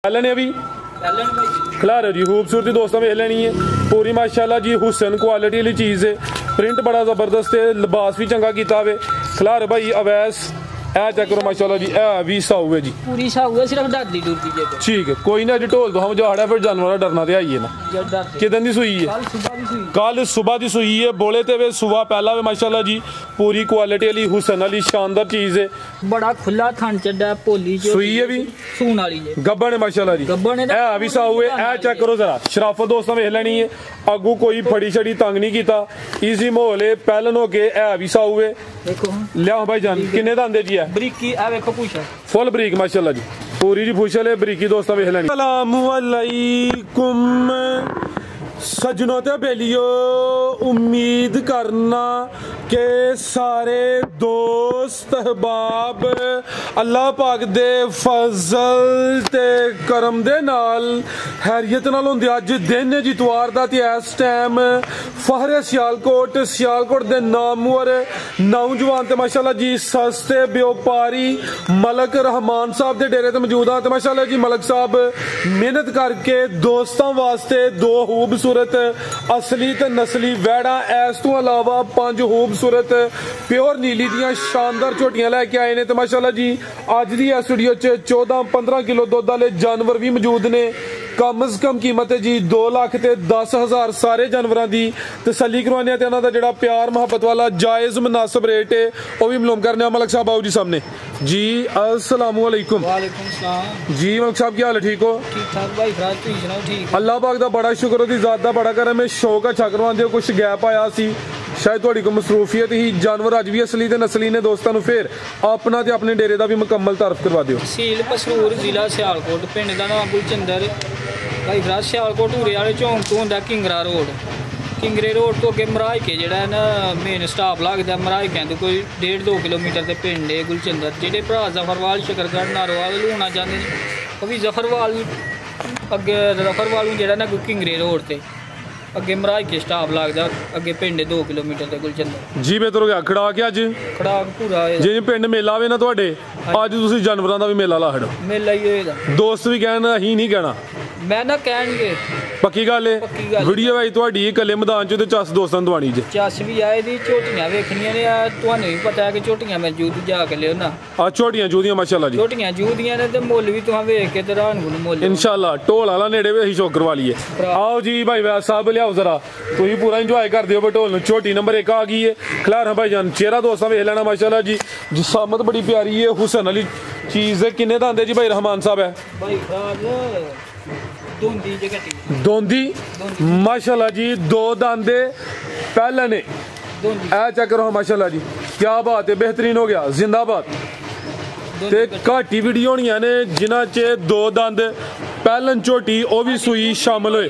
लेने अभी खिला रहे जी। खूबसूरती दोस्तों में लेनी है पूरी माशाल्लाह जी। हुसन क्वालिटी वाली चीज़ है, प्रिंट बड़ा जबरदस्त है, लिबास भी चंगा किया हुआ। खिला रहे भाई अवैस ए चेक करो माशाल्लाह जी। ए भी साऊ है जी, पूरी साऊ है, सिर्फ डरदी डुरदी है। ठीक है कोई ना जी, ढोल तो हम जाड़ा फिर जानवर डरना तो आई है ना। कितन दी सुई है? कल सुबह दी सुई है। बोले ते वे सुबह पहला वे माशाल्लाह जी। पूरी क्वालिटी वाली हुसन वाली शानदार चीज है। बड़ा खुला थन चड्डा पोली सुई है भी सून वाली है। गब्बन है माशाल्लाह जी, गब्बन है। ए भी साऊ है। ए चेक करो जरा शराफत दोस्तों वेख लेनी है। अगू कोई फड़ी छड़ी तंग नहीं कीता, इजी माहौल है। पहलन हो के ए भी साऊ है। देखो लिया भाई जान किन्ने दांदे जी है? बरीकी आ देखो पूछा फुल बरीक माशाल्लाह जी। पूरी जी पूछल है बरीकी दोस्तों वेख लेनी। अस्सलाम वालेकुम सजनों ते बेलियो, उम्मीद करना के सारे दोस्त अहबाब अल्लाह पाक दे फजल ते करम दे नाल हैरियत नाल होंदे। अज दिन है जी इतवार दा ते इस टाइम फहरे सियालकोट दे नामवर नौजवान ते माशाल्लाह जी सस्ते व्यापारी मलक रहमान साहब दे डेरे ते मौजूद हां। ते माशाल्लाह जी मलक साहब मेहनत करके दोस्तों वास्ते दो खूबसूरत असली ते नस्ली वैड़ा, इस तो अलावा 5 खूबसूरत प्योर नीली दियां शानदार झोटियां लैके आए ने। ते माशाल्लाह जी अज दी इस वीडियो च 14-15 किलो दुध वाले जानवर भी मौजूद ने। कम अज कम कीमत है जी 2,10,000। सारे जानवरों की तसली करवाने ते इन्हां दा जिहड़ा प्यार मुहब्बत वाला जायज़ मुनासिब रेट है वह भी मालूम करने। मलक साहब आओ जी सामने जी। अस्सलाम वालेकुम। वालेकुम सलाम जी। मलक साहब क्या हाल है? ठीक हो? ठीक ठाक भाई फराज, तुसीं सुनाओ? ठीक। अल्लाह पाक दा बड़ा शुक्र, ओदी ज़ात दा बड़ा करम है। शौक अच्छा करवांदे हो, कुछ गैप आया सी शायद थोड़ी को मसरूफियत ही। जानवर अज भी असली ते नस्ली ने दोस्तों नूं। फिर अपना ते अपने डेरे दा भी मुकम्मल तारफ करवा दिओ। तहसील पसरूर, जिला सियालकोट, पिंड दा नाम गुलचंदर भाई फराज। सियालकोट हूरे वाले चौंक तो होंदा किंगरा रोड। किंगरे रोड तो अगे मराइके जिहड़ा है ना मेन स्टाप लगदा। मराइके तो कोई 1.5-2 किलोमीटर के पिंड है गुलचंदर। जिहड़े भरा जफरवाल शकरगढ़ नारोवाल लूना चाहते वो भी जफरवाल अगे जफरवाल जिहड़ा ना किंगरे रोड से अगे मराइके स्टाप लगदा। अगे पिंड 2 किलोमीटर के गुलचंदर जी। बेहतर हो गया खड़ा के अज खड़ा पूरा जे पिंड मेला आवे ना तुहाडे अज तुसीं जानवरां दा भी मेला ला छड़ो। मेला ही होएगा। दोस्त भी कहना अहीं नहीं कहना मैं ना कहणगे पक्की गल है। वीडियो भाई तुहाडी कल्ले मैदान च ते चस दोस्तां दवानी च चस भी आए दी। झोटियां वेखणियां ने, तुहानू भी पता है कि झोटियां मैं जूद जा के लियो ना। आ झोटियां जूदियां माशाल्लाह जी। झोटियां जूदियां ने ते मुੱਲ भी तुहां वेख के ते रान गुन मुੱਲ इंशाल्लाह। ढोल वाला नेड़े भी असीं शौक करवा लीए। आओ जी भाई वैद साहब लियाओ जरा, तुसीं पूरा इंजॉय कर दिओ ढोल नूं। झोटी नंबर 1 आ गई है। खिलार भाई जान चेहरा दोस्तां वेख लेना माशाल्लाह जी। जिसामत बड़ी प्यारी है, हुसन वाली चीज़ है। किन्ने दांदे जी भाई रहमान साहब है? भाई दोंदी माशाल्लाह जी 2 दांदे पहले ने। ए चेक करो माशाल्लाह जी, क्या बात है, बेहतरीन हो गया। जिंदाबाद। ते घाटी वीडियो होनियां ने जिन्हां च 2 दंद पहलन झोटी वो भी सुई शामिल होए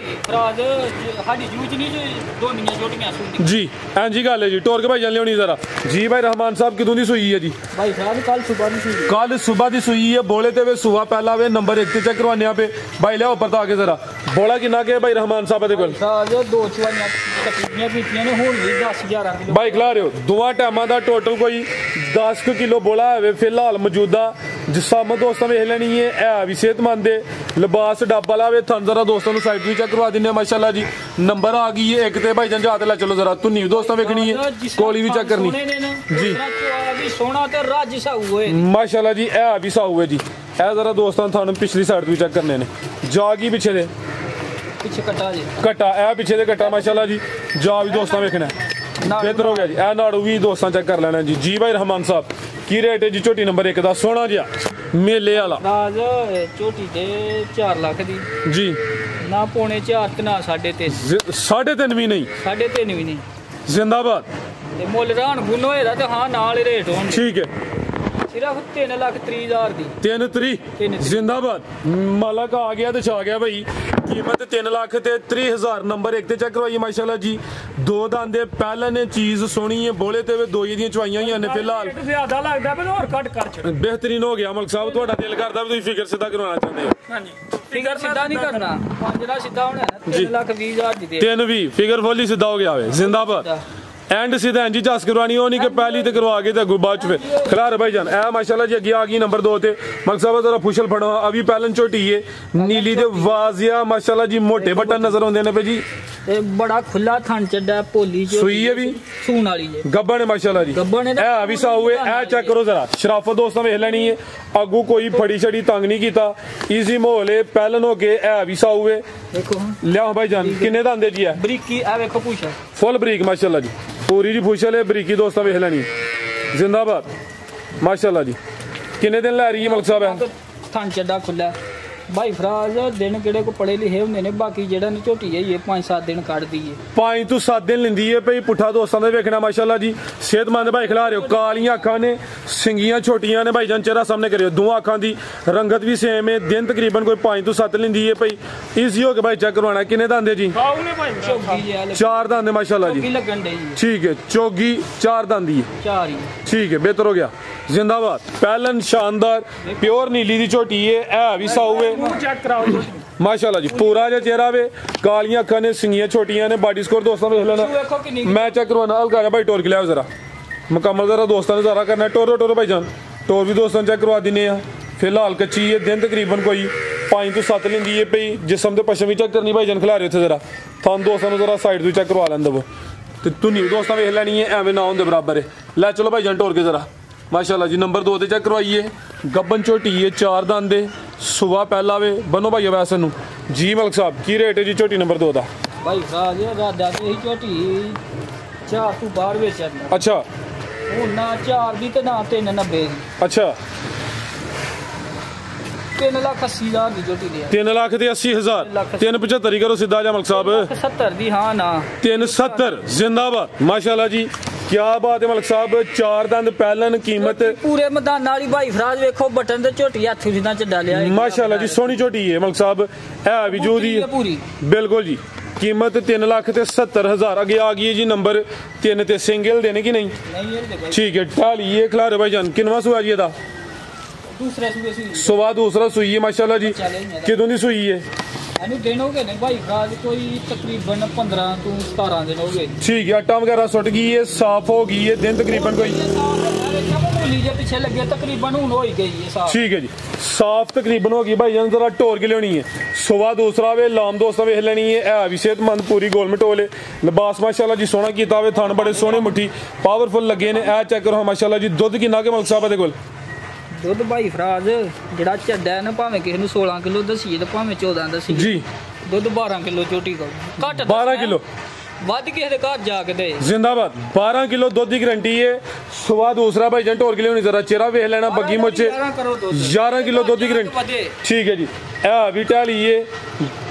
जी। हाँ जी गल है जी। टोर के भाई जान लिया जरा जी। भाई रहमान साहब कितों की सुई है जी? भाई कल सुबह की सुई है। बोले तो वे सुबह पहला वे नंबर 1 चेक करवाने पे भाई लिया ऊपर आके जरा। बोला किन्ना के भाई रहमान साहब भाई खिला रहे हो 2 टाइम का टोटल कोई 10 किलो बोला है फिलहाल मौजूदा। जिसामत दोस्तों वेख लेनी है भी सेहतमंद है। लिबास डब्बा लावे थन जरा दोस्तों को साइड भी चेक करवा दें माशाल्लाह जी। नंबर आ गई है 1 ते भाई जान जाते ला चलो जरा। तुन्नी भी दोस्तों वेखनी है, कोली भी चेक करनी जी माशाल्लाह जी। ए भी साऊ है जी। ए जरा दोस्तों थानू पिछली साइड भी चेक करने ने। जाग ही पीछे दे पीछे कट्टा ए पीछे दे कट्टा माशाल्लाह जी। जा भी दोस्तों वेखना बेहतर हो गया जी। ए नाड़ू भी दोस्तों चेक कर लेना जी। जी भाई रहमान साहब की रेट है जी झोटी नंबर 1 का? सोना जी मेले वाला झोटी दे 4 लाख दी जी। ना 4.5 ते ना 3.5 3.5 भी नहीं 3.5 भी नहीं। जिंदाबाद। मुੱਲ रान गुन होएदा ते हां नाल रेट होण ठीक है। सिर्फ 3,30,000 दी 3 जिंदाबाद। मालक आ गया तो छा गया भाई। कीमत 3,30,000 नंबर 1 ते चेक करवाइए माशाल्लाह जी। 2 दांदे पहले ने चीज सोनी है। बोले ते वे 2 दी चवाइयां हुई ने फिलहाल ज्यादा लगदा पे और कट कर बेहतरीन हो गया। मलक साहब थोड़ा दिल करदा भी फिगर सीधा करवाना चाहते हो? हां जी फिगर सीधा नहीं करना 5 दा सीधा होना है। 3,20,000 दी 3 भी फिगर फुल ही सीधा हो गया है। जिंदाबाद। एंड सीधा इंजी चस करवानी हो नहीं कि पहली तो करवा के अगू बाद फिर खिलार भाईजान ए माशाल्लाह जी अगे आ गई नंबर 2 ते मकसद जरा फुशल फड़ो अभी पहलन झोटी है नीली दे वाजिया माशाल्लाह जी मोटे बटन नजर आते हैं जी बड़ा खुला थन चड्डा पोली सुई है भी सून वाली गब्बन है माशाल्लाह जी ए अभी सा हुए ए चेक करो जरा शराफत दोस्तों वेख लेनी है अगू कोई फड़ी छड़ी तंग नहीं कीता इजी माहौल है पहलन हो के ए अभी सा हुए देखो लिया भाईजान किन्ने दा आंदे जी है बरीकी ए देखो पूछा फुल बरीक माशाल्लाह जी पूरी जी फुशल है बरीकी दोस्तों वेख लेनी जिंदाबाद माशाल्लाह जी किन्ने दिन लै रही है मलक साहब है थन चड्डा खुला भाई फराज दिन किहड़े को पढ़े लिखे होंगे ने बाकी जेड़ा ने झोटी है ये 5-7 दिन कट दी है 5 तो 7 दिन लेंदी है भाई पुठा दोस्तों ने वेखना माशाल्लाह जी सेहतमंद भाई खिला रहे हो कालियां अखां ने सिंगियां छोटियां ने भाईजान चेहरा सामने करियो दो अखां दी रंगत भी सेम है दिन तकरीबन कोई 5 तो 7 लेंदी है भाई इजी हो के भाई चेक करवाना किन्ने दांदे जी 4 दांदे माशाल्लाह जी ठीक है चौगी 4 दांदी है 4 ही ठीक है बेहतर हो गया जिंदाबाद पहलन शानदार प्योर नीली दी झोटी है भी साऊ है माशाल्लाह जी पूरा जो चेहरा वे कालियां अखां ने सिंगियां छोटियां ने बॉडी स्कोर दोस्तों देख लेना मैं चेक करवाना हल्का जा भाई टोर के लिया जरा मुकम्मल जरा दोस्तों ने जरा करना टोरो टोरो भाईजान टोर भी दोस्तों चेक करवा देने फिलहाल कच्ची है दिन तकरीबन कोई 5 तो 7 लेंदी है भाई जिसम तो पश्चिम भी चेक करनी भाईजान खिला रहे थे जरा थान दोस्तों ने जरा साइड तो चेक करवा लेंदे वो तो तुनी दोस्तों वेख लैनी है एवं ना होंगे बराबर है लै चलो भाईजान टोर के जरा माशाल्लाह जी नंबर 2 ते चेक करवाइए गब्बन झोटी है 4 दांदे सुबह पहला वे बनो भाई वैसे नू जी मलक साहब की रेट है जी झोटी नंबर 2 दा भाई राज राजा दी झोटी 4 तो बाहर बेचा अच्छा हुन ना 4 दी ते ना 390 अच्छा 3,80,000 दी झोटी दी 3,80,000 375 करो सीधा जा मलक साहब 70 दी हां ना 370 जिंदाबाद माशाल्लाह जी क्या बात है मलक साहब 4 दंद पहलन कीमत पूरे मैदान वाली भाई फराज देखो बटन ते झोटी हथ सीधा च डालिया माशाल्लाह जी सोहनी झोटी है मलक साहब है वजूद ही पूरी बिल्कुल जी कीमत 3,70,000 आगे आ गई है जी नंबर 3 ते सिंगल देने की नहीं ठीक है टाली ये खिलारे भाईजान किनवा सुआ जी दा सुबह दूसरा सुई है माशाल्लाह जी किदों दी सुई है दिन हो गए ने भाई फराज कोई तकरीबन 15 तो 17 दिन हो गए ठीक है आटा वगैरह सुट गई है साफ हो गई है दिन तकरीबन कोई पीछे लगे तकरीबन हो ही गई है साफ ठीक है जी साफ तकरीबन होगी भाई जान जरा टोर के लेनी है सुबह दूसरा वे लाम दोस्त वेख लेनी है भी सेहतमंद पूरी गोल मटोल है लिबास माशाल्लाह जी सोहना कीता हुए थान बड़े सोहने मुट्ठी पावरफुल लगे ने ए चेक करो माशाल्लाह जी दुध किन्ना के मलक साहब दे कोल दुध भाई फराज जड़ा झड्डा है ना भावें किसी ने 16 किलो दसीए तो भावें 14 दसीए जी दुध 12 किलो झोटी को घट 12 किलो ਵੱਧ ਕਿਸੇ ਦੇ ਘਰ ਜਾ ਕੇ ਦੇ जिंदाबाद 12 किलो दूध की गारंटी है सुबह दूसरा भाई जन टोर के लिए होनी जरा चेहरा वेख लेना बग्गी मोचे 11 किलो दूध की गारंटी ठीक है जी ए भी टाली ये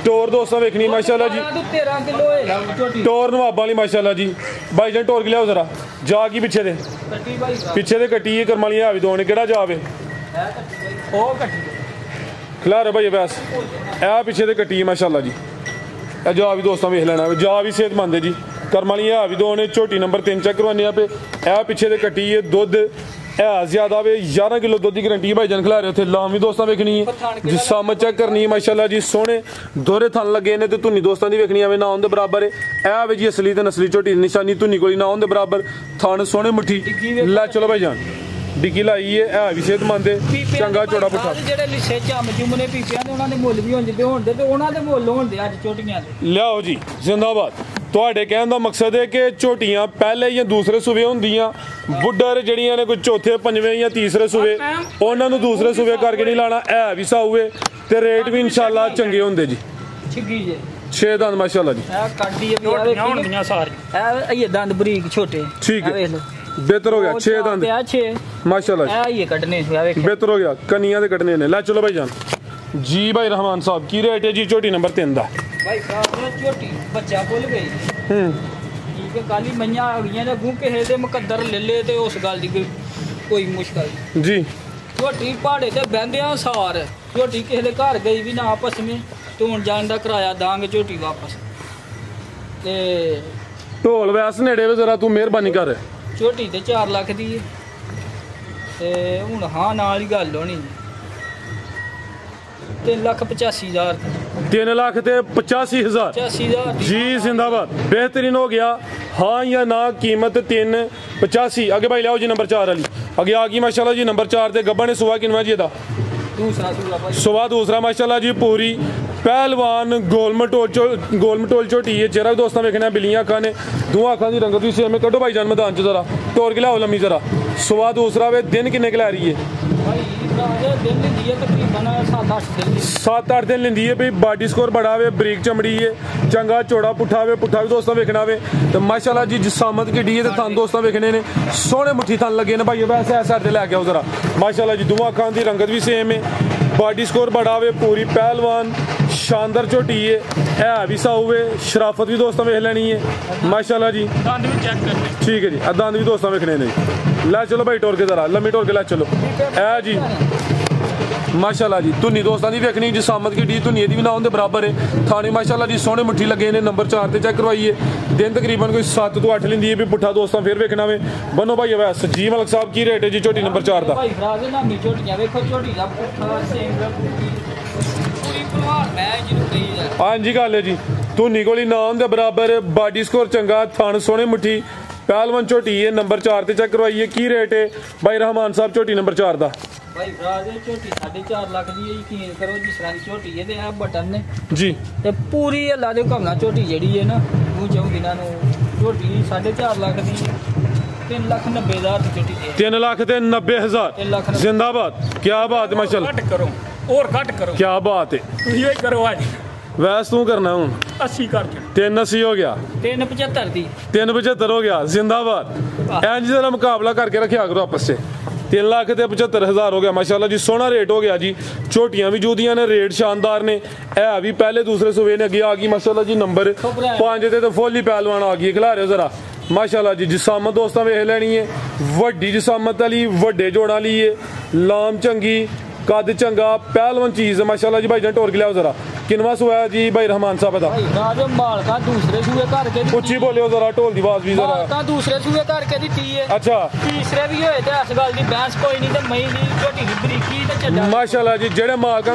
टोर दोस्तों वेखनी माशाल्लाह जी 13 किलो है झोटी टोर नवाबा वाली माशाल्लाह जी भाई जन टोर के लियाओ जरा जा की पीछे दे पीछे दे कट्टी है करमाली है भी दोने केड़ा जावे ओ कट्टी खिला रहे भाई बस ए पीछे दे कट्टी है माशाल्लाह जी जा भी दोस्तों वेख लेना जा भी सेहतमंद है जी करम वाली है भी दो ने झोटी नंबर 3 चेक करवाने पे ए पीछे दे कट्टी है दुध है ज्यादा वे 11 किलो दुध की गारंटी भाई जन खिला रहे थे लाम भी दोस्तों वेखनी है जिसम चेक करनी है माशाल्लाह जी सोहने दोहरे थन लगे ने ते धुनी दोस्तों की वेखनी है ना उनके बराबर है ए जी असली ते नस्ली झोटी निशानी धुनी कोई ना उनके बराबर थन सोहने मुट्ठी लै चलो भाई जान डिग्गी लाई है भी सेहतमंद है चंगा चौड़ा पुट्ठा ਜਿਹੜੇ ਲਿਸੇ ਚਮ ਚੁੰਮਨੇ ਪੀਪਿਆਂ ਦੇ ਉਹਨਾਂ ਦੇ ਮੁੱਲ ਵੀ ਹੁੰਦੇ ਹੋਣਦੇ ਤੇ ਉਹਨਾਂ ਦੇ ਮੁੱਲ ਹੁੰਦੇ ਅੱਜ ਝੋਟੀਆਂ ਦੇ ਲਿਆਓ ਜੀ ਜ਼ਿੰਦਾਬਾਦ ਤੁਹਾਡੇ ਕਹਿਣ ਦਾ ਮਕਸਦ ਹੈ ਕਿ ਝੋਟੀਆਂ ਪਹਿਲੇ ਜਾਂ ਦੂਸਰੇ ਸੂਬੇ ਹੁੰਦੀਆਂ ਬੁੱਢਰ ਜਿਹੜੀਆਂ ਨੇ ਕੋਈ ਚੌਥੇ ਪੰਜਵੇਂ ਜਾਂ ਤੀਸਰੇ ਸੂਬੇ ਉਹਨਾਂ ਨੂੰ ਦੂਸਰੇ ਸੂਬੇ ਕਰਕੇ ਨਹੀਂ ਲਾਣਾ ਇਹ ਵੀ ਸਾਊਏ ਤੇ ਰੇਟ ਵੀ ਇਨਸ਼ਾਅੱਲਾ ਚੰਗੇ ਹੁੰਦੇ ਜੀ ਛਿੱਗੀ ਜੇ 6 ਦੰਦ ਮਾਸ਼ਾਅੱਲਾ ਜੀ ਇਹ ਕੱਢੀ ਹੈ ਵੀ ਹੋਣਗੀਆਂ ਸਾਰੀਆਂ ਇਹ ਦੰਦ ਬਰੀਕ ਛੋਟੇ ਠੀਕ ਹੈ बेहतर हो गया 6 दंद 6 माशाल्लाह ये कटने बेहतर हो गया कनिया दे कटने ने ला चलो भाई जान जी भाई रहमान साहब की रेट है जी झोटी नंबर 3 दा भाई झोटी बच्चा भुल गई ठीक है काली मैया आ गई ने गूं किसे दे मुकद्दर ले ले ते उस गल दी कोई मुश्किल जी झोटी पहाड़े ते बहंदियां सार झोटी किसे दे घर गई भी ना आपस में तो हुन जान दा किराया दांगे झोटी वापस ते ढोल वैस नेड़े जरा तू मेहरबानी कर झोटी ते 4 लाख दी ते हुन हां नाल ही गल होनी 3,85,000 3,85,000 85,000 जी जिंदाबाद बेहतरीन हो गया हाँ या ना कीमत 385। आगे भाई लियाओ जी नंबर 4 वाली आगे आ गई माशाल्लाह जी नंबर 4 ते गब्बा ने सुबह किनवा जी दा सुबह दूसरा माशाल्लाह जी पूरी पहलवान गोलमटोल झोटी है चेहरा दोस्तों वेखना बिलियां अखां ने दोवां अखां दी रंगत भी सेम है। कड्डो भाईजान मैदान च जरा तोड़ के लाओ लम्मी जरा सुबह दूसरा वे दिन किन्ने के लै रही है 7-8 दिन लेंदी है भाई बॉडी स्कोर बड़ा वे बरीक चमड़ी है चंगा चौड़ा पुट्ठा भी दोस्तों वेखना वे तो माशाल्लाह जी जिसामत की डी है थन दोस्तों वेखने ने सोहने मुट्ठी थन लगे ने भाई वैसे ऐसा लैके आओ जरा माशाल्लाह जी दोवां अखां दी रंगत भी सेम है बॉडी स्कोर बड़ा वे पूरी पहलवान शानदार झोटी है भी साऊ है शराफत भी दोस्तों वेख लेनी है माशाल्लाह जी दंद भी चेक करने ठीक है जी दंद भी दोस्तों वेखने ने लै चलो भाई टोर के जरा लम्मी टोर के लै चलो है जी माशाल्लाह जी धुनी दोस्तों की वेखनी जिसामत की डी धुनी दी भी ना उनके बराबर है थाने माशाल्लाह जी सोहने मुट्ठी लगे ने नंबर 4 ते चेक करवाइए दिन तकरीबन कोई 7 तो 8 लेंदी है भी पुट्ठा दोस्तों फिर वेखना वे बनो भाई वैस जी मलक साहब की रेट है जी झोटी नंबर 4 का हाँ जी गल है जी धुनी को ना उनके बराबर बॉडी स्कोर चंगा थान सोहने मुट्ठी पहलवान झोटी है नंबर 4 ते चेक करवाइए की रेट है भाई रहमान साहब झोटी नंबर 4 का भाई भरा झोटी 4.5 लाख की यकीन करो जिस तरह की झोटी है ते बटन ने जी ते पूरी अल्लाह दे हुक्म नाल झोटी जेड़ी है ना तू चाहूं बिना नु झोटी 4.5 लाख दी 3,90,000 की झोटी दे 3,90,000 जिंदाबाद क्या बात है माशाल्लाह कट करो और कट करो क्या बात है ये करो आज वैस तू करना हूँ 80 कर 380 हो गया 375 दी 375 हो गया जिंदाबाद इंज जरा मुकाबला करके रखा करो आपस से 3,75,000 हो गया माशाल्लाह जी सोना रेट हो गया जी झोटियां भी जूदियां ने रेट शानदार ने है भी पहले दूसरे सूबे ने अगे आ गई माशाल्लाह जी नंबर 5 ते तो फुल ही पहलवान आ गई खिला रहे हो जरा माशाल्लाह जी जिसामत दोस्तों वेख लेनी है वड्डी जिसामत वाली वड्डे जोड़ा वाली है लाम चंगी कद चंगा पहलवान चीज है माशाल्लाह जी भाई जान टोर के लियाओ जरा किनवा सुआ जी भाई रहमान साहब दा दूसरे सूबे घर के उच्ची बोलियो जरा ढोल दी आवाज भी जरा दूसरे सूबे घर के दी है अच्छा तीसरे भी होए ते इस गल दी बहस कोई नहीं ते मई दी झोटी दी बरीकी ते चड्डा माशाल्लाह जी जेड़े मालकां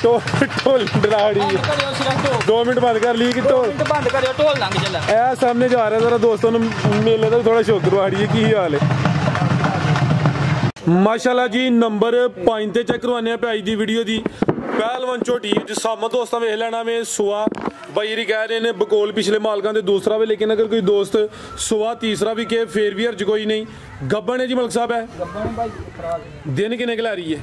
कोल ढोल डराड़ी है 2 मिनट बंद कर ली कि ढोल बंद करियो ढोल लंघ चला ए सामने जा रहा जरा दोस्तों ने मेले का थोड़ा शौक करवाड़ी है की हाल है माशाल्लाह जी नंबर 5 ते चेक करवाने पे आई दी वीडियो दी पहलवान झोटी जिसामत दोस्तों वेख लेना में सुआ भाई कह रहे ने बकोल पिछले मालकां दे दूसरा वे लेकिन अगर कोई दोस्त सुआ तीसरा भी कहे फिर भी अर्ज कोई नहीं गब्बन है जी मलक साहब है दिन किन्ने के लै रही है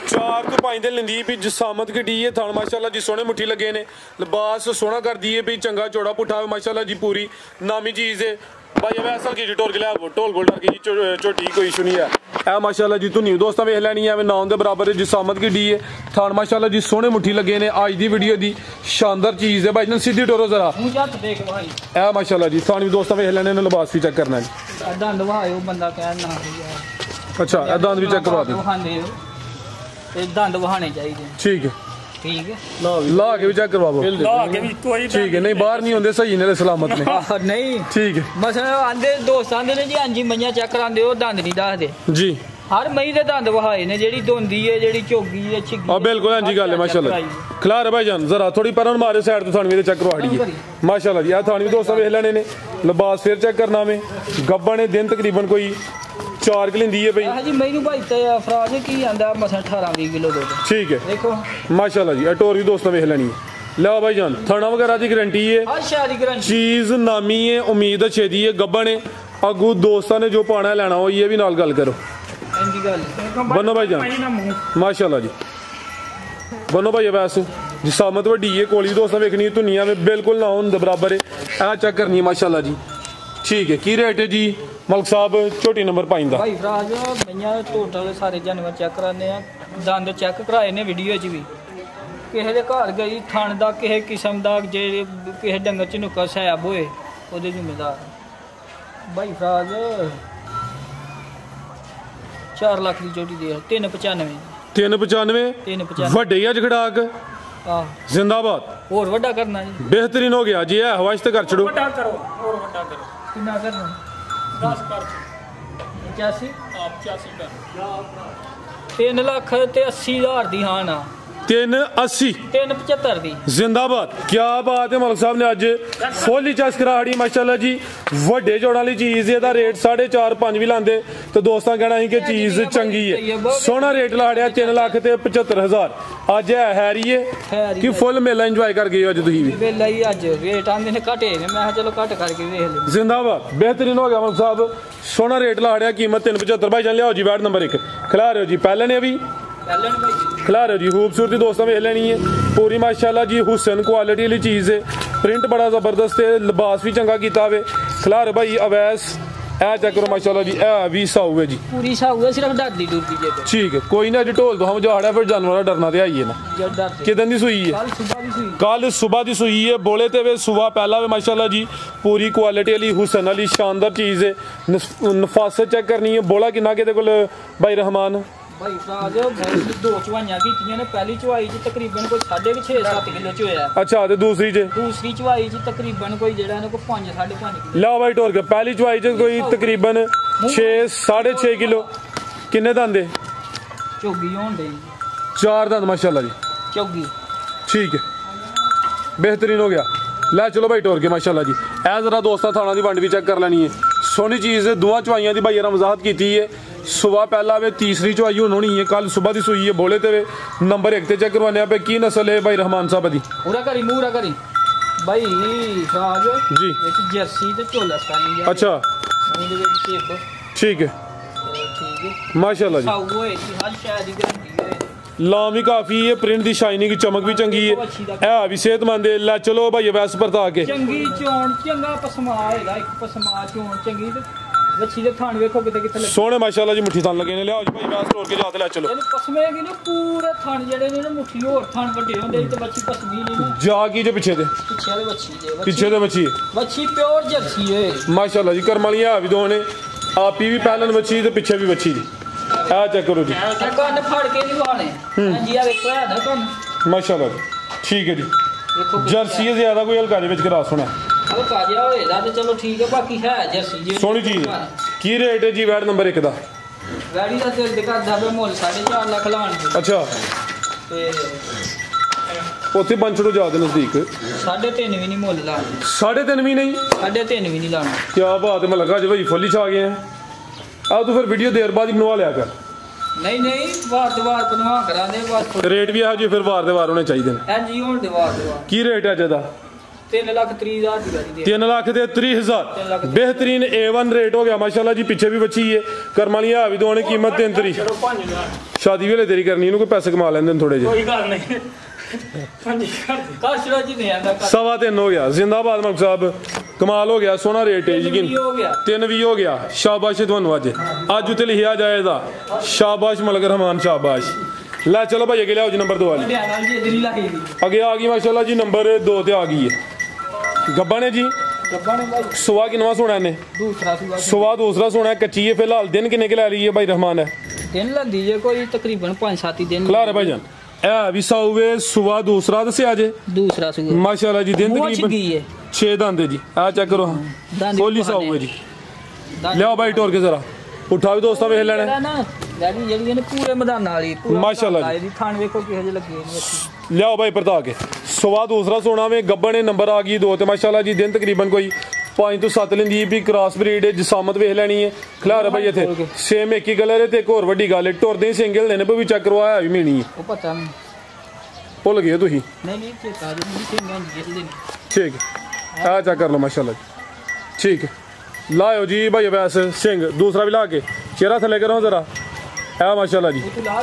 4 तो 5 दिन लेंदी भी जिसामत की डी है थान माशाल्लाह जी सोहने मुट्ठी लगे ने लिबास सोहना कर दी है भी चंगा चौड़ा पुट्ठा माशाल्लाह जी पूरी नामी चीज है भाई अब ऐसा की टोर के लिया ढोल बोल की झोटी कोई इशू नहीं है ए माशाल्लाह जी धुनी दोस्तों वेख लैनी है नाम के बराबर जिसामत की डी है थान माशाल्लाह जी सोहने मुट्ठी लगे ने आज दी वीडियो दी शानदार चीज है भाई जान सीधी टोरो जरा ए माशाल्लाह जी थान भी दोस्तों वेख लैने लिबास भी चेक करना है दंद वहायो बंदा कहना अच्छा दंद भी चेक करवा दे दंद वहाने चाहिए ठीक है ठीक है ला के भी चेक करवाओ ठीक है नहीं बाहर नहीं होंगे सही ने सलामत ने नहीं ठीक है बस आंदे दोस्त आंदे ने जी हां जी मईयां चेक करांदे हो दंद नहीं दसदे जी हर मई दे दंद वहाए ने जेड़ी धोंदी है जेड़ी चोगी है छिगी हां बिल्कुल हां जी गल है माशाल्लाह खिलार भाईजान जरा थोड़ी परन मारे साइड तो थानवी दे चेक करवाड़ी है माशाल्लाह जी आ थानवी दोस्तों वेख लेने ने लिबास फिर चेक करना में गब्बा ने दिन तकरीबन कोई 4 किलो दी है भाई हां जी मैनू भाई ते अफराज की आंदा मसा 18-20 किलो दो ठीक है देखो माशाल्लाह जी टोर भी दोस्तों वेख लेनी है लो भाई जान थाना वगैरह की गारंटी है अच्छा दी गारंटी चीज नामी है उम्मीद अच्छी दी है गब्बा ने अगू दोस्तां ने जो पाना लेना हो ये भी नाल गल करो इंदी गल बनो भाई जान माशाल्लाह जी बनो भाई वैसे जिसामत वड्डी है कोली दोस्तां वेखनी धुनिया में बिल्कुल ना होने बराबर है आ चेक करनी है माशाल्लाह जी ठीक है की रेट है जी मलक साहब झोटी नंबर 5 दा भाई फराज मैया टोटल सारे जानवर चेक कराने दंद चेक कराए ने वीडियो च भी किसी दे घर गई थन दा किसी किस्म दा जे किसी डंगर च नुक्का सैब होए ओदे जिम्मेदार भाई फराज 4 लाख की झोटी दे 395 वड्डे अज खड़ाक जिंदाबाद और वड्डा करना जी बेहतरीन हो गया जी है हवाश ते कर छड़ो वड्डा करो और वड्डा करो कितना करना 10 कर 85 आप 85 कर 3,80,000 दी हां ना 380 375 ਦੀ जिंदाबाद। क्या बात है मलिक साहब ने अज फुल ही चस कराड़ी माशाल्लाह जी। वड्डे जोड़ां वाली चीज ਇਹਦਾ रेट 4.5-5 भी लांदे तो दोस्तां कहना ही कि चीज चंगी है। सोना रेट लाड़िया 3,75,000 अज है हैरी है कि फुल मेला इंजॉय कर गए हो अज तुसीं भी ਵੇਲਾ ਹੀ ਅੱਜ ਰੇਟ ਆਂਦੇ ਨੇ ਘਟੇ ਨੇ ਮੈਂ ਕਿਹਾ ਚਲੋ ਘਟ ਕਰਕੇ ਵੇਖ ਲਓ जिंदाबाद। बेहतरीन हो गया मलिक साहब। सोना रेट लाड़िया कीमत 375 भाई जान लियाओ जी बैट नंबर 1 खिला रहे हो जी पहले ने अभी ਚੱਲਣ ਭਾਈ खिला रहे हो जी। खूबसूरती दोस्तों वेख लेनी है पूरी माशाल्लाह जी। हुसन क्वालिटी वाली चीज़ है। प्रिंट बड़ा जबरदस्त है। लिबास भी चंगा किया हुए। खिला रहे भाई अवैस ए चेक करो माशाल्लाह जी। ए भी साऊ है जी ਪੂਰੀ ਸਾਊ ਹੈ ਸਿਰਫ ਡਰਦੀ ਡੁਰਦੀ ਜੇ ठीक है कोई ना जी ढोल तो हम जो है फिर जानवर का डरना तो आइए ना। ਜਦ ਡਰਦੀ किदन की सुई है ਕੱਲ ਸਵੇਰ ਦੀ ਸੂਈ कल सुबह की सुई है बोले तो वे सुबह पहला वे माशाल्लाह जी पूरी क्वालिटी वाली हुसन वाली शानदार चीज़ है। नफासत चेक करनी है बोला किन्ना किते कोल भाई रहमान ਭਾਈ ਸਾਜ ਦੋ ਚਵਾਈਆਂ ਕੀਤੀਆਂ ਨੇ ਪਹਿਲੀ ਚਵਾਈ 'ਚ ਤਕਰੀਬਨ ਕੋਈ 6.5-7 ਕਿਲੋ ਚ ਹੋਇਆ अच्छा तो दूसरी च ਦੂਸਰੀ ਚਵਾਈ 'ਚ ਤਕਰੀਬਨ ਕੋਈ ਜਿਹੜਾ ਇਹਨਾਂ ਕੋ 5-5.5 ਕਿਲੋ लो भाई टोर के पहली चवाई च कोई तकरीबन 6-6.5 किलो किन्ने दंदे ਝੋਗੀ ਹੋਣ ਦੇ 4 दंद माशाल्लाह जी ਝੋਗੀ ठीक है बेहतरीन हो गया। लै चलो भाई टोर के माशाल्लाह जी। ए जरा दोस्तों थाना की वंड भी चेक कर लैनी है सोहनी चीज़ है। दुआ चवाइयां की भाई वजाहत की है। सुबह पहला वे तीसरी चवाई हुण होनी है कल सुबह की सुई है बोले तो नंबर 1 ते चेक करवाने पे की नस्ल है भाई रहमान साहब दी ਪੂਰਾ ਕਰੀ ਮੂਰਾ ਕਰੀ ਭਾਈ ਸਾਜ जी ਵਿੱਚ ਜਰਸੀ ਤੇ ਝੋਲਸਤਾਨੀ ਜਾਂ अच्छा ਉਹਦੇ ਵਿੱਚ ਸੇਬ ठीक है ਠੀਕ ਹੈ माशाल्लाह जी। ਸਾਊ ਹੋਏ ਜੀ ਹਰ ਸ਼ਾਇਦ ਦੀ ਗਰੰਟੀ ਹੋਏ लाम भी काफ़ी है प्रिंट की शाइनिंग की चमक भी चंगी है भी सेहतमंद है। लै चलो भाई वैस परता के ਚੰਗੀ ਚੋਣ ਚੰਗਾ ਪਸਮਾ ਹੈਗਾ ਇੱਕ ਪਸਮਾ ਚੋਣ ਚੰਗੀ ਤੇ ਵੱਛੀ ਦੇ ਥਾਣ ਵੇਖੋ ਕਿਤੇ ਕਿਤੇ ਲੱਗੇ सोने माशाल्लाह जी मुट्ठी थान लगे ने लियाओ जी भाई वैस तोड़ के जाते लै चलो ਇਹਨੂੰ ਪਸਮੇ ਕਿ ਨਾ ਪੂਰੇ ਥਾਣ ਜਿਹੜੇ ਨੇ ਨਾ ਮੁੱਠੀ ਹੋਰ ਥਾਣ ਵੱਡੇ ਹੁੰਦੇ ਤੇ ਵੱਛੀ ਪਸਮੀ ਨਹੀਂ ਨਾ जा की जो पिछे दे ਪਿੱਛੇ ਵਾਲੇ ਵੱਛੀ ਦੇ पिछे दे बच्ची ਵੱਛੀ ਪਿਓਰ ਜਰਸੀ ਏ माशाल्लाह जी करम वाली है भी दो ने आप ही भी पहलन बच्ची ते पिछे भी बच्ची दी आ चेक करो जी ਤੇ ਕੰਨ ਫੜ ਕੇ ਨਹੀਂ ਵਾਣੇ ਹਾਂਜੀ ਆ ਵੇਖੋ ਹੈ ਨਾ ਕੰਨ माशाल्लाह जी ठीक है जी। ਵੇਖੋ जर्सी है ज्यादा कोई हल्का दे विच करा सोना ਉਹ ਕਾਜਿਆ ਹੋਏਦਾ ਤੇ ਚਲੋ ਠੀਕ ਹੈ ਬਾਕੀ ਹੈ ਜਰਸੀ ਜੀ सोहनी चीज की रेट है जी वैट नंबर 1 दा ਗਾੜੀ ਦਾ ਦਿਲ ਦੇ ਕਰਦਾ ਵੇ ਮੁੱਲ 4.5 ਲੱਖ ਲਾਣ ਦੇ अच्छा ਤੇ ਉੱਥੇ ਬੰਚੜੋ ਜਾ ਦੇ ਨਜ਼ਦੀਕ 3.5 ਵੀ ਨਹੀਂ ਮੁੱਲ ਲਾਣਾ 3.5 ਵੀ ਨਹੀਂ 3.5 ਵੀ ਨਹੀਂ ਲਾਣਾ क्या बात है मैं लगा जी भाई फुल ही छा गए हैं अब तो फिर वीडियो देर बाद ही बनवा लिया कर ਨਹੀਂ ਨਹੀਂ ਵਾਰ ਦੇ ਵਾਰ ਬਣਵਾ ਕਰਾਂਦੇ ਬਸ रेट भी है जी फिर वार दे वार होने चाहिए ਐ ਜੀ ਹੋਣ ਦੇ ਵਾਰ ਦੇ ਵਾਰ की रेट है जदा 3,30,000 ਦੀ ਗਾੜੀ ਦੇ 3,30,000 बेहतरीन A1 रेट हो गया माशाल्लाह जी। पीछे भी बची है करम वाली है भी दो ने कीमत 3 शादी वेले तेरी करनी इन्हों कोई पैसे कमा लेंदे थोड़े जे ਕੋਈ ਗੱਲ ਨਹੀਂ ਕਾਸ਼ਰਾ ਜੀ ਨਹੀਂ ਆਂਦਾ 3.25 हो गया। जिंदाबाद मलिक साहब कमाल हो गया सोना रेट है यकीन ਹੋ ਗਿਆ 3 भी हो गया। शाबाश है ਤੁਹਾਨੂੰ ਅੱਜ ਉੱਤੇ ਲਿਖਿਆ ਜਾਏਗਾ शाबाश मलिक रहमान शाबाश। लै चलो भाई अगे लियाओ जी नंबर 2 वाली ਹਰਿਆਣਾ ਜੀ ਇਧਰ ਹੀ ਲਾਈ ਦੀ अगे आ गई माशाल्लाह जी नंबर 2 ते आ गई है गब्बा ने जी ਗੱਬਾ ਨੇ ਭਾਈ सुहा किनवा सोना ने ਦੂਸਰਾ ਸੂਆ सुहा दूसरा सोना है कच्ची है फिलहाल दिन किन्ने के लै ली है भाई रहमान है ਦਿਨ ਲੰਦੀ ਜੇ ਕੋਈ ਤਕਰੀਬਨ 5-7 ਦਿਨ खिला रहे भाईजान ए भी साउवे सुहा दूसरा दसिया जे ਦੂਸਰਾ ਸੂਆ माशाल्लाह जी दिन ਮੂੰਹ ਚ तकरीबन ਗਈ ਹੈ 6 दंद है जी आ चेक करो दंद खोली भी साउवे जी ਦੰਦ लियाओ भाई टोर के जरा उठा भी दोस्तों वेख लेना ਜਿਹੜਾ ਨਾ ਗਾੜੀ ਜਿਹੜੀ ਨੇ ਪੂਰੇ ਮੈਦਾਨ ਵਾਲੀ ਪੂਰਾ ਮਾਸ਼ਾਅੱਲਾ ਜੀ। ਇਹਦੀ ਥਾਣ ਵੇਖੋ ਕਿਹੋ ਜਿਹੇ ਲੱਗੇ ਨੇ ਅੱਛੀ लियाओ भाई परता के सुहा दूसरा सोना में गब्बा ने नंबर आ गई 2 ते माशाल्लाह जी दिन तकरीबन कोई 5 तो 7 लेंदी भी क्रॉस ब्रीड है जिसामत वेख लेनी है खिलार भाई इत्थे सेम एक ही कलर है ते एक और वड्डी गल है टुरदे ही सिंगल देने पे भी चेक करवाया भी मिलनी है ਉਹ ਪਤਾ ਨਹੀਂ भुल गए तुही ਨਹੀਂ ਨਹੀਂ ਚੇਤਾ ਜੀ ਨਹੀਂ ਸਿੰਘਾਂ ਜਿਸ ਦਿਨ ठीक है आ चेक कर लो माशाल्लाह जी ठीक है लाओ जी भाई वैसे सिंह दूसरा भी ला के चेहरा थले करो जरा है माशाल्लाह जी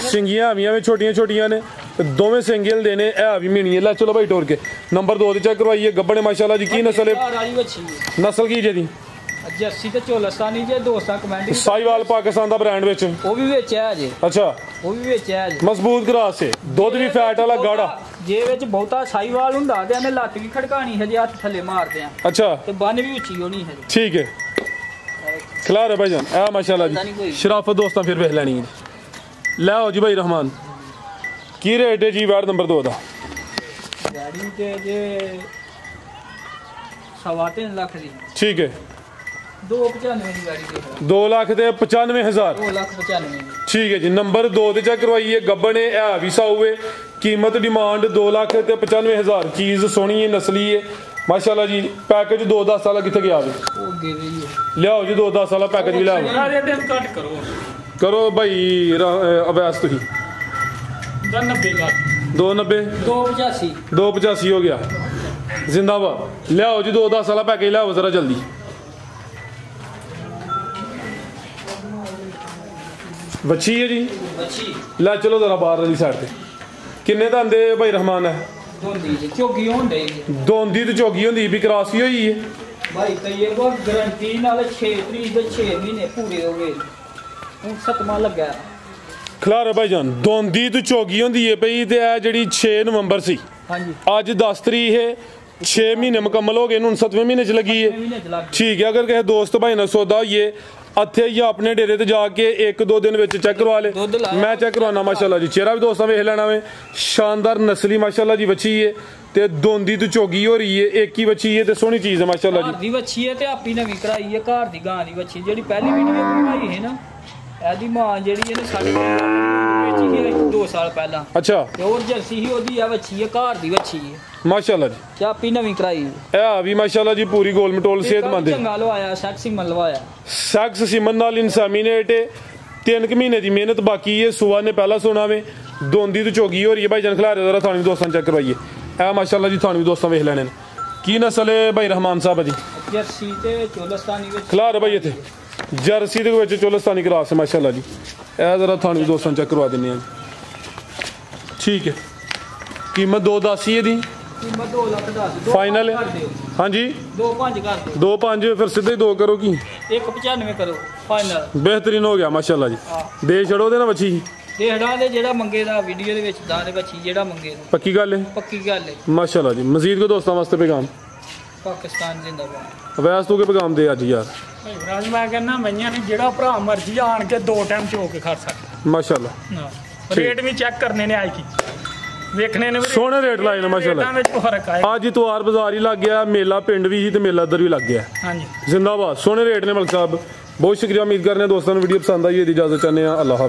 सिंगियां हवियां में छोटियां छोटियां ने दोवें सिंगल देने है भी मीनी है ला चलो भाई टोर के नंबर 2 ते चेक करवाइए गब्बे ने माशाल्लाह जी की नस्ल है ਘਰ ਵਾਲੀ ਵੱਛੀ ਹੈ नस्ल की जे दी ਜਰਸੀ ਤੇ ਝੋਲਸਤਾਨੀ ਜੇ ਦੋਸਤਾਂ ਕਮੈਂਟ साहिवाल पाकिस्तान दा ब्रांड विच ਉਹ ਵੀ ਵਿੱਚ ਹੈ ਜੇ अच्छा ਉਹ ਵੀ ਵਿੱਚ ਹੈ ਜੇ मजबूत ग्रास है दूध भी फैट वाला गाढ़ा ਜੇ ਵਿੱਚ ਬਹੁਤਾ ਸਾਈਵਾਲ ਹੁੰਦਾ ਤੇ ਇਹਨੇ ਲੱਤ ਵੀ ਖੜਕਾਣੀ ਹਜੇ ਹੱਥ ਥੱਲੇ ਮਾਰਦੇ ਆ अच्छा ਤੇ ਬੰਨ ਵੀ ਉੱਚੀ ਹੋਣੀ ਹੈ ठीक है खिला रहे भाईजान ए माशाल्लाह जी शराफत दोस्तां फिर वेख लेनी है लै आओ जी भाई रहमान की रेट है जी वार्ड नंबर 2 दा ਗਾੜੀ ਤੇ ਜੇ 3.5 ਲੱਖ ਦੀ ठीक है 295 ਦੀ ਗਾੜੀ ਦੇ 2 लाख ते 95,000 2,95,000 ਦੀ ठीक है जी नंबर 2 ते चेक करवाइए गब्बन है भी साऊ है कीमत डिमांड 2,95,000 चीज़ सोहनी है नस्ली है माशाल्लाह जी। पैकेज 2-10 साल कितने गया भी लियाओ जी 2-10 साल पैकेज भी लियाओ करो भाई अवैस तुम 285 हो गया जिंदाबाद लियाओ जी 2-10 साल पैकेज लियाओ जरा जल्दी। बच्ची है जी लै चलो जरा बाहर वाली साइड पे किन्ने दा आंदे भाई रहमान है दोंदी ते चोगी होंदी भी क्रॉस भी होई है भाई कहिए वो गारंटी नाल 6 तरीक दे 6 महीने पूरे हो गए हुन 7वां लगा खलार भाई जान दोंदी तो चोगी होंदी है पई ते ए जेड़ी 6 नवंबर सी हां जी आज 10 तरीक है 6 महीने मुकम्मल हो गए हुन 7वें महीने च लगी है ठीक है। अगर किसी दोस्त भाई ने सौदा होइए अथे या अपने डेरे ते जाके 1-2 दिन में चेक करवा ले मैं चेक करवाना माशाल्लाह जी। चेहरा भी दोस्तों वेख लेना वे शानदार नस्ली माशाल्लाह जी बच्ची है ते दोंदी तो चोगी हो रही है एक ही बच्ची है ते सोहनी चीज है माशाल्लाह जी। दी बच्ची है ते आपी नवी कराई है घर दी गां दी बच्ची जेडी पहली वीडियो बनाई है ना एदी मां जेडी है साडी बेची है 2 साल पहला अच्छा ते और जर्सी ही ओदी है बच्ची है घर दी बच्ची है माशाल्लाह जी ते आपी नवी कराई है भी माशाल्लाह जी पूरी गोल मटोल सेहतमंद है चंगा लवाया सेक्स सिमन लवाया सेक्स सिमन नाल इंसामिनेट 3 महीने की मेहनत बाकी है सुबह ने पहला सोना में दोंदी तो चोगी हो रही है भाई जन खिला रहे थानी दोस्तों चेक करवाइए ए माशाल्लाह जी थानी दोस्तों वेख लेने की नस्ल है भाई रहमान साहब जी जर्सी ते चोलस्तानी खिला रहे भाई इतने जर्सी दे विच चोलस्तानी क्रॉस है माशाल्लाह जी ए जरा थानी दोस्तों चेक करवा देने ठीक है। कीमत 2.10 है दी फाइनल है हाँ जी 2.5 कर दो 2.5 फिर सीधे 2 करो की 1.95 करो फाइनल बेहतरीन हो गया माशाल्लाह जी दे छड़ो दे ना बच्ची दे हड़ा दे जेड़ा मंगे दा वीडियो दे विच दाने बच्ची जेड़ा मंगे पक्की गल है माशाल्लाह जी। मजीद को दोस्तों वास्ते पैगाम पाकिस्तान जिंदाबाद अवैस तू के पैगाम दे अज यार राज मैं कहना मैयां ने जेड़ा भरा मर्जी आन के 2 टाइम चो के खा सकदा माशाल्लाह रेट भी चेक करने ने आई की देखने ने सोने रेट लाए ना माशाल्लाह आज इतवार बाजार ही लग गया मेला पिंड भी ही ते मेला इधर भी लग गया हां जी जिंदाबाद सोने रेट ने मलिक साहब बहुत शुक्रिया उम्मीद करने दोस्तों वीडियो पसंद आई है इजाजत चाहते हैं अल्लाह हाफ़िज़।